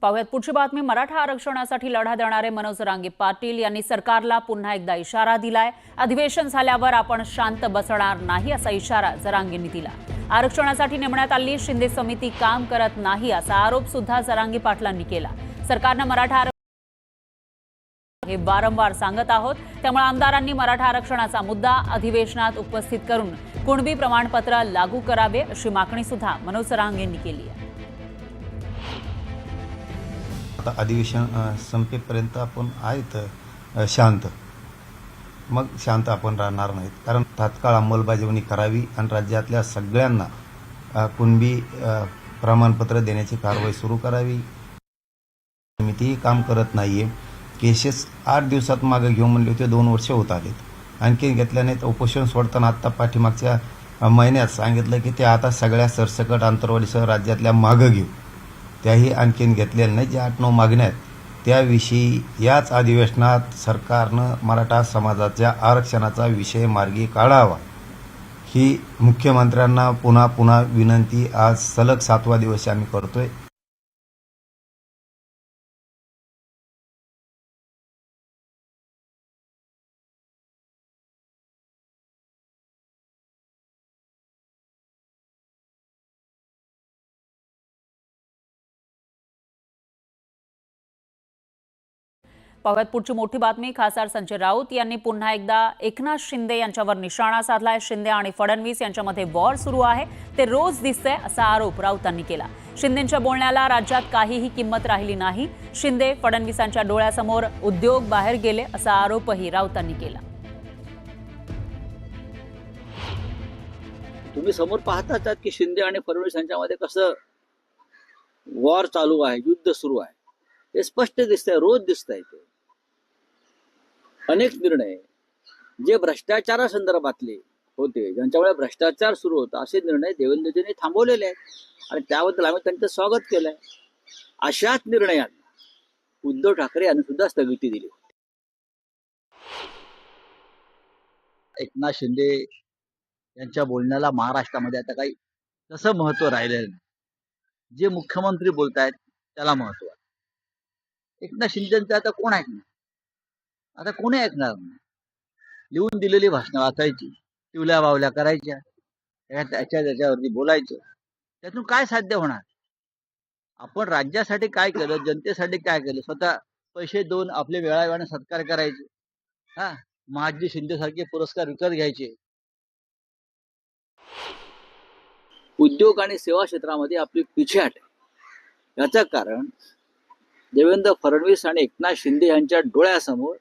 पाहुयात पुढची बातमी। मराठा आरक्षणासाठी लढा देणारे मनोज जरांगे पाटील यांनी सरकारला पुन्हा एकदा इशारा दिलाय। अधिवेशन झाल्यावर आपण शांत बसणार नाही असा इशारा जरांगेंनी दिला। आरक्षणासाठी नेमण्यात आलेली शिंदे समिती काम करत नाही असा आरोप सुद्धा जरांगे पाटलांनी केला। सरकारने मराठा हे वारंवार सांगत आहोत, त्यामुळे आमदारांनी मराठा आरक्षणाचा मुद्दा अधिवेशनात उपस्थित करून कुणबी प्रमाणपत्र लागू करावे अशी मागणी सुद्धा मनोज जरांगेंनी केली आहे। आता अधिवेशन संपेपर्यंत आपण आहेत शांत, मग शांत आपण राहणार नाहीत, कारण तात्काळ अंमलबजावणी करावी आणि राज्यातल्या सगळ्यांना कुणबी प्रमाणपत्र देण्याची कारवाई सुरू करावी। समितीही काम करत नाहीये। केसेस 8 दिवसात मागे घेऊन म्हणले होते, 2 वर्ष होत आलेत, आणखी घेतल्या नाहीत। उपोषण सोडताना आत्ता पाठीमागच्या महिन्यात सांगितलं की ते आता सगळ्या सरसकट आंतरवालीसह राज्यातल्या मागं घेऊ, त्याही आणखीन घेतलेल्या नाही। ज्या 8-9 मागण्या आहेत त्याविषयी याच अधिवेशनात सरकारनं मराठा समाजाच्या आरक्षणाचा विषय मार्गी काढावा, ही मुख्यमंत्र्यांना पुन्हा पुन्हा विनंती आज सलग 7वा दिवस आम्ही करतोय। पाहुयात पुढची मोठी बातमी। खासदार संजय राऊत यांनी पुन्हा एकदा एकनाथ शिंदे यांच्यावर निशाणा साधलाय। शिंदे आणि फडणवीस यांच्यामध्ये वॉर सुरू आहे, ते रोज दिसतंय असा आरोप राऊतांनी केला। शिंदेंच्या बोलण्याला राज्यात काहीही किंमत राहिली नाही। शिंदे फडणवीसांच्या डोळ्यासमोर उद्योग बाहेर गेले असा आरोपही राऊतांनी केला। तुम्ही समोर पाहताच की शिंदे आणि फडणवीस यांच्यामध्ये कसं वॉर चालू आहे, युद्ध सुरू आहे, ते स्पष्ट दिसतंय, रोज दिसतंय। ते अनेक निर्णय जे भ्रष्टाचारासंदर्भातले होते, ज्यांच्यामुळे भ्रष्टाचार सुरू होता, असे निर्णय देवेंद्रजींनी थांबवलेले आहेत आणि त्याबद्दल आम्ही त्यांचं स्वागत केलंय। अशाच निर्णयांना उद्धव ठाकरे यांनी सुद्धा स्थगिती दिली। एकनाथ शिंदे यांच्या बोलण्याला महाराष्ट्रामध्ये आता काही तसं महत्व राहिलेलं नाही। जे मुख्यमंत्री बोलतायत त्याला महत्व आहे। एकनाथ शिंदेचं आता कोण ऐकणार? आता कोणी ऐकणार नाही। लिहून दिलेली भाषणं वाचायची, टिवल्या बावल्या करायच्या, त्याच्यावरती बोलायचं, त्यातून काय साध्य होणार? आपण राज्यासाठी काय केलं, जनतेसाठी काय केलं? स्वतः पैसे देऊन आपले वेळावेळाने सत्कार करायचे, महाजी शिंदे सारखे पुरस्कार विकत घ्यायचे। उद्योग आणि सेवा क्षेत्रामध्ये आपली पिछेहाट आहे। याचं कारण देवेंद्र फडणवीस आणि एकनाथ शिंदे यांच्या डोळ्यासमोर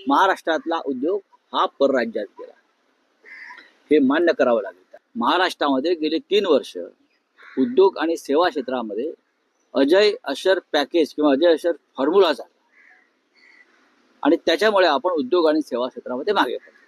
महाराष्ट्रातला उद्योग हा परराज्यात गेला, हे मान्य करावं लागेल। महाराष्ट्रामध्ये गेले 3 वर्ष उद्योग आणि सेवा क्षेत्रामध्ये अजय अशर पॅकेज किंवा अजय अशर फॉर्म्युला झाला आणि त्याच्यामुळे आपण उद्योग आणि सेवा क्षेत्रामध्ये मागे पडतो।